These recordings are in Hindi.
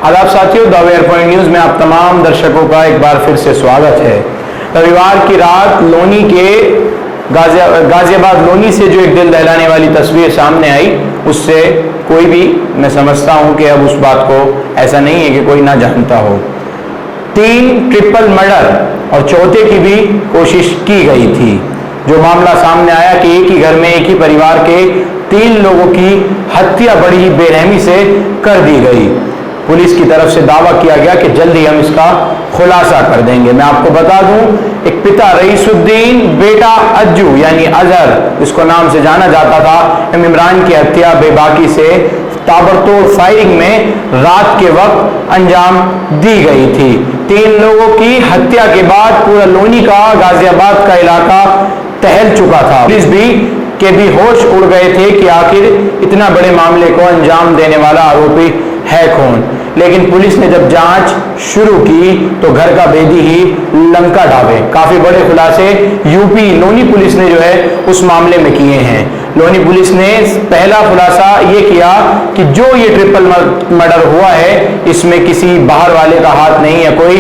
आदाब साथियों, द अवेयर पॉइंट न्यूज में आप तमाम दर्शकों का एक बार फिर से स्वागत है। रविवार की रात लोनी के गाजियाबाद लोनी से जो एक दिल दहलाने वाली तस्वीर सामने आई, उससे कोई भी, मैं समझता हूं कि अब उस बात को ऐसा नहीं है कि कोई ना जानता हो। 3 ट्रिपल मर्डर और चौथे की भी कोशिश की गई थी। जो मामला सामने आया कि एक ही घर में एक ही परिवार के 3 लोगों की हत्या बड़ी बेरहमी से कर दी गई। पुलिस की तरफ से दावा किया गया कि जल्द ही हम इसका खुलासा कर देंगे। मैं आपको बता दूं, एक पिता रईसुद्दीन, बेटा अज्जू यानी अजहर, इसको नाम से जाना जाता था, इमरान की हत्या बेबाकी से ताबड़तोड़ फायरिंग में रात के वक्त अंजाम दी गई थी। 3 लोगों की हत्या के बाद पूरा लोनी का, गाजियाबाद का इलाका टहल चुका था। पुलिस भी होश उड़ गए थे कि आखिर इतना बड़े मामले को अंजाम देने वाला आरोपी है कौन। लेकिन पुलिस ने जब जांच शुरू की तो घर का बेदी ही लंका ढाबे। काफी बड़े खुलासे यूपी लोनी पुलिस ने जो है उस मामले में किए हैं। लोनी पुलिस ने पहला खुलासा ये किया कि जो ये ट्रिपल मर्डर हुआ है, इसमें किसी बाहर वाले का हाथ नहीं है, कोई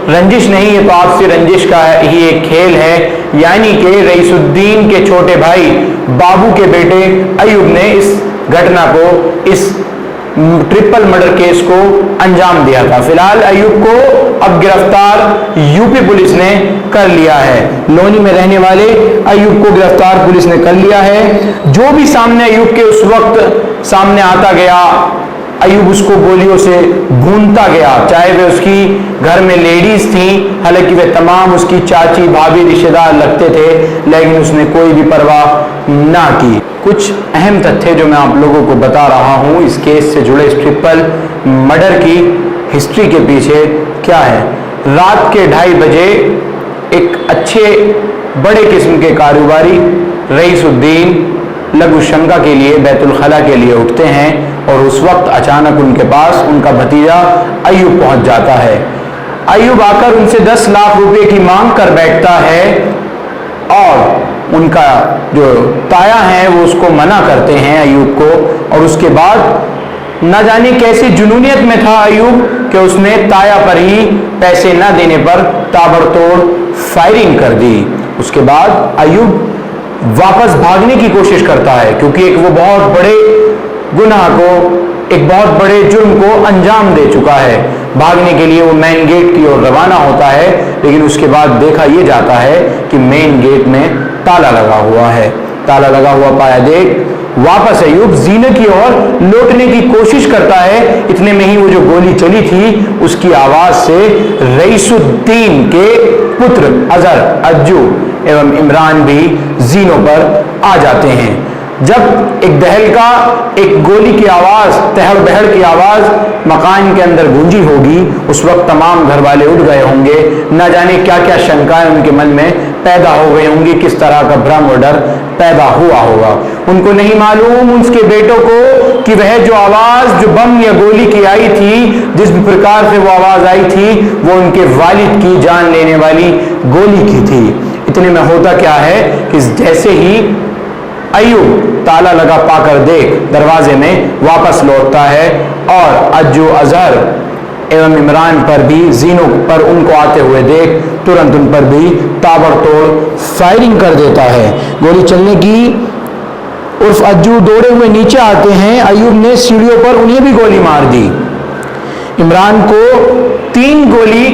रंजिश नहीं है, तो आपसी रंजिश का ही एक खेल है। यानी कि रईसुद्दीन के छोटे भाई बाबू के बेटे अयूब ने इस घटना को, इस ट्रिपल मर्डर केस को अंजाम दिया था। फिलहाल अयूब को अब गिरफ्तार यूपी पुलिस ने कर लिया है। लोनी में रहने वाले अयूब को गिरफ्तार पुलिस ने कर लिया है। जो भी सामने अयूब के उस वक्त सामने आता गया, अयूब उसको गोलियों से भूनता गया, चाहे वे उसकी घर में लेडीज थी, हालांकि वे तमाम उसकी चाची, भाभी, रिश्तेदार लगते थे, लेकिन उसने कोई भी परवाह ना की। कुछ अहम तथ्य जो मैं आप लोगों को बता रहा हूं इस केस से जुड़े, इस ट्रिपल मर्डर की हिस्ट्री के पीछे क्या है। रात के 2:30 बजे एक अच्छे बड़े किस्म के कारोबारी रईसुद्दीन लघु शंका के लिए, बैतुल खला के लिए उठते हैं और उस वक्त अचानक उनके पास उनका भतीजा अयूब पहुंच जाता है। अयूब आकर उनसे 10 लाख रुपए की मांग कर बैठता है और उनका जो ताया है वो उसको मना करते हैं अयूब को। और उसके बाद न जाने कैसी जुनूनियत में था अयूब कि उसने ताया पर ही पैसे न देने पर ताबड़तोड़ फायरिंग कर दी। उसके बाद अयूब वापस भागने की कोशिश करता है, क्योंकि एक वो बहुत बड़े गुनाह को, एक बहुत बड़े जुर्म को अंजाम दे चुका है। भागने के लिए वो मेन गेट की ओर रवाना होता है, लेकिन उसके बाद देखा यह जाता है कि मेन गेट में ताला लगा हुआ है। ताला लगा हुआ पाया देख वापस अयूब जीने की ओर लौटने की कोशिश करता है। इतने में ही वो जो गोली चली थी उसकी आवाज से रईसुद्दीन के पुत्र अजहर, अज्जू एवं इमरान भी जीनों पर आ जाते हैं। जब एक दहल का, एक गोली की आवाज, तहड़ बहड़ की आवाज मकान के अंदर गूंजी होगी, उस वक्त तमाम घर वाले उठ गए होंगे। न जाने क्या क्या शंकाएं उनके मन में पैदा हो गई होंगी, किस तरह का भ्रम और डर पैदा हुआ होगा। उनको नहीं मालूम उसके बेटों को कि वह जो आवाज, जो बम या गोली की आई थी, जिस भी प्रकार से वो आवाज आई थी, वो उनके वालिद की जान लेने वाली गोली की थी। इतने में होता क्या है कि जैसे ही अयूब ताला लगा पाकर देख दरवाजे में वापस लौटता है और अज्जू, अजहर एवं इमरान पर भी, जीनों पर उनको आते हुए देख तुरंत उन पर भी ताबड़तोड़ फायरिंग कर देता है। गोली चलने की उर्फ अज्जू दौड़े हुए नीचे आते हैं। अयूब ने सीढ़ियों पर उन्हें भी गोली मार दी। इमरान को 3 गोली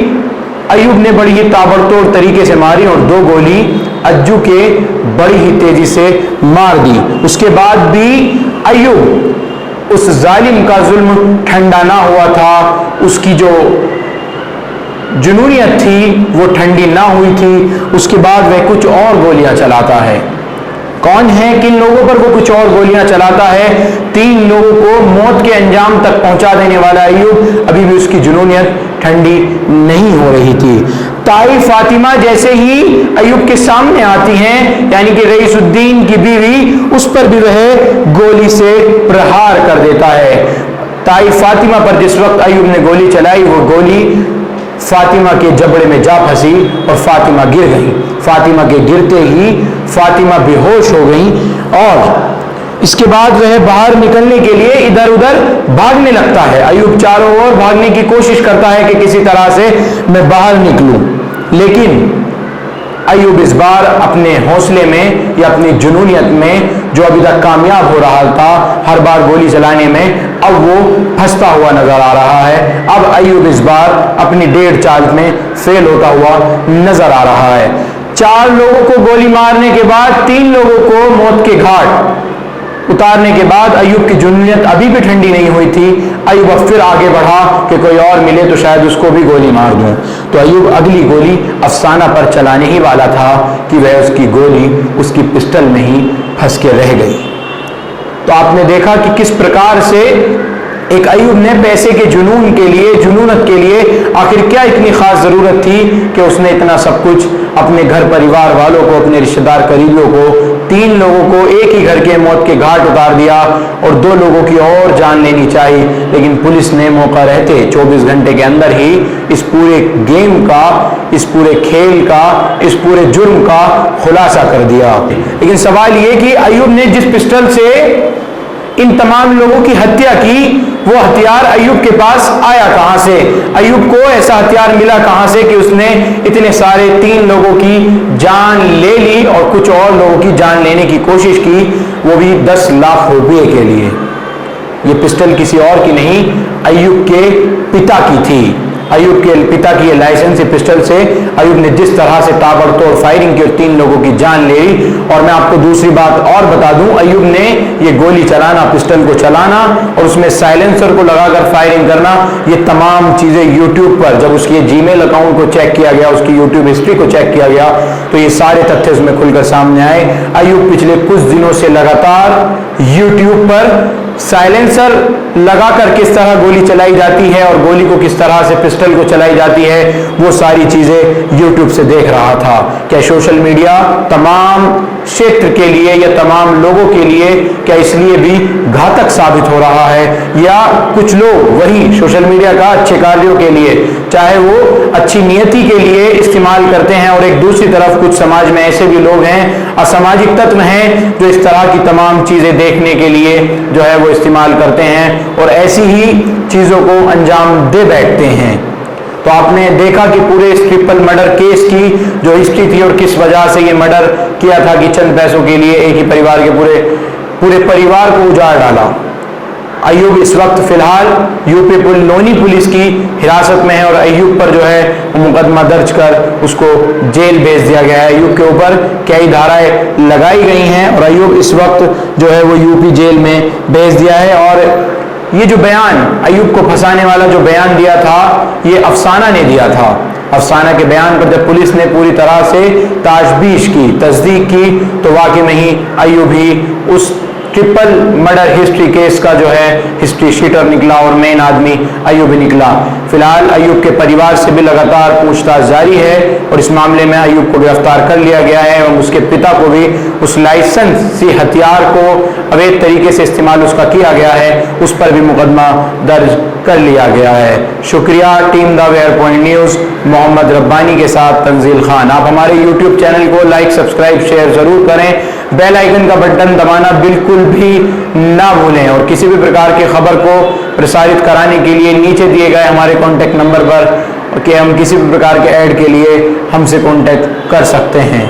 अयूब ने बड़ी ही ताबड़तोड़ तरीके से मारी और 2 गोली अज्जू के बड़ी ही तेजी से मार दी। उसके बाद भी अयूब, उस जालिम का जुल्म ठंडा ना हुआ था, उसकी जो जुनूनियत थी वो ठंडी ना हुई थी। उसके बाद वह कुछ और गोलियां चलाता है। कौन है, किन लोगों पर वो कुछ और गोलियां चलाता है? 3 लोगों को मौत के अंजाम तक पहुंचा देने वाला अयूब, अभी भी उसकी जुनूनियत ठंडी नहीं हो रही थी। ताई फातिमा जैसे ही अयूब के सामने आती हैं, यानी कि रईसुद्दीन की बीवी, उस पर भी वह गोली से प्रहार कर देता है। ताई फातिमा पर जिस वक्त अयूब ने गोली चलाई, वो गोली फातिमा के जबड़े में जा फंसी और फातिमा गिर गई। फातिमा के गिरते ही फातिमा बेहोश हो गई और इसके बाद वह बाहर निकलने के लिए इधर उधर भागने लगता है। अय्यूब चारों ओर भागने की कोशिश करता है कि किसी तरह से मैं बाहर निकलूं, लेकिन अय्यूब इस बार अपने हौसले में या अपनी जुनूनियत में, जो अभी तक कामयाब हो रहा था हर बार गोली चलाने में, अब वो फंसता हुआ नजर आ रहा है। अब अय्यूब इस बार अपनी डेढ़ चाल में फेल होता हुआ नजर आ रहा है। 4 लोगों को गोली मारने के बाद 3 लोगों को मौत के घाट उतारने के बाद अय्यूब की जुनूनियत अभी भी ठंडी नहीं हुई थी। अय्यूब अब फिर आगे बढ़ा कि कोई और मिले तो शायद उसको भी गोली मार दूं। तो अय्यूब अगली गोली अफसाना पर चलाने ही वाला था कि वह उसकी गोली उसकी पिस्टल में ही फंस के रह गई। तो आपने देखा कि किस प्रकार से एक अय्यूब ने पैसे के जुनून के लिए, जुनूनत के लिए आखिर क्या इतनी खास जरूरत थी कि उसने इतना सब कुछ अपने घर परिवार वालों को, अपने रिश्तेदार करीबियों को, 3 लोगों को एक ही घर के मौत के घाट उतार दिया और 2 लोगों की और जान लेनी चाहिए। लेकिन पुलिस ने मौका रहते 24 घंटे के अंदर ही इस पूरे गेम का, इस पूरे खेल का, इस पूरे जुर्म का खुलासा कर दिया। लेकिन सवाल ये कि अय्यूब ने जिस पिस्टल से इन तमाम लोगों की हत्या की, वो हथियार अय्यूब के पास आया कहां से? अय्यूब को ऐसा हथियार मिला कहां से कि उसने इतने सारे 3 लोगों की जान ले ली और कुछ और लोगों की जान लेने की कोशिश की, वो भी 10 लाख रुपए के लिए। ये पिस्टल किसी और की नहीं, अय्यूब के पिता की थी। अय्यूब के पिता की लाइसेंस पिस्टल से अय्यूब ने जिस तरह से ताबड़तोड़ फायरिंग की और 3 लोगों की जान ले ली। और मैं आपको दूसरी बात और बता दूं, अय्यूब ने ये गोली चलाना, पिस्टल को चलाना और उसमें साइलेंसर को लगाकर फायरिंग करना, ये तमाम चीजें यूट्यूब पर जब उसके जीमेल अकाउंट को चेक किया गया, उसकी यूट्यूब हिस्ट्री को चेक किया गया, तो ये सारे तथ्य उसमें खुलकर सामने आए। अय्यूब पिछले कुछ दिनों से लगातार यूट्यूब पर साइलेंसर लगाकर किस तरह गोली चलाई जाती है और गोली को किस तरह से पिस्टल को चलाई जाती है, वो सारी चीजें यूट्यूब से देख रहा था। क्या सोशल मीडिया तमाम क्षेत्र के लिए या तमाम लोगों के लिए क्या इसलिए भी घातक साबित हो रहा है, या कुछ लोग वही सोशल मीडिया का अच्छे कार्यों के लिए, चाहे वो अच्छी नियति के लिए इस्तेमाल करते हैं, और एक दूसरी तरफ कुछ समाज में ऐसे भी लोग हैं, असामाजिक तत्व हैं, जो इस तरह की तमाम चीजें देखने के लिए जो है वो इस्तेमाल करते हैं और ऐसी ही चीजों को अंजाम दे बैठते हैं। तो आपने देखा कि पूरे इस ट्रिपल मर्डर केस की जो हिस्ट्री थी और किस वजह से ये मर्डर किया था कि चंद पैसों के लिए एक ही परिवार के पूरे परिवार को उजाड़ डाला। अय्यूब इस वक्त फिलहाल यूपी लोनी पुलिस की हिरासत में है और अय्यूब पर जो है मुकदमा दर्ज कर उसको जेल भेज दिया गया है। अय्यूब के ऊपर कई धाराएं लगाई गई हैं और अय्यूब इस वक्त जो है वो यूपी जेल में भेज दिया है। और ये जो बयान अय्यूब को फंसाने वाला जो बयान दिया था, ये अफसाना ने दिया था। अफसाना के बयान पर जब पुलिस ने पूरी तरह से ताजबीश की, तस्दीक की, तो वाकई में ही अय्यूब ही उस ट्रिपल मर्डर हिस्ट्री केस का जो है हिस्ट्री शीटर निकला और मेन आदमी अय्यूब ही निकला। फिलहाल अय्यूब के परिवार से भी लगातार पूछताछ जारी है और इस मामले में अय्यूब को गिरफ्तार कर लिया गया है और उसके पिता को भी उस लाइसेंसी हथियार को अवैध तरीके से इस्तेमाल उसका किया गया है, उस पर भी मुकदमा दर्ज कर लिया गया है। शुक्रिया team the where point news, Mohammad Rabbani के साथ तंजील खान। आप हमारे यूट्यूब चैनल को लाइक, सब्सक्राइब, शेयर जरूर करें, बेल आइकन का बटन दबाना बिल्कुल भी ना भूलें और किसी भी प्रकार की खबर को प्रसारित कराने के लिए नीचे दिए गए हमारे कॉन्टैक्ट नंबर पर कि हम किसी भी प्रकार के ऐड के लिए हमसे कॉन्टैक्ट कर सकते हैं।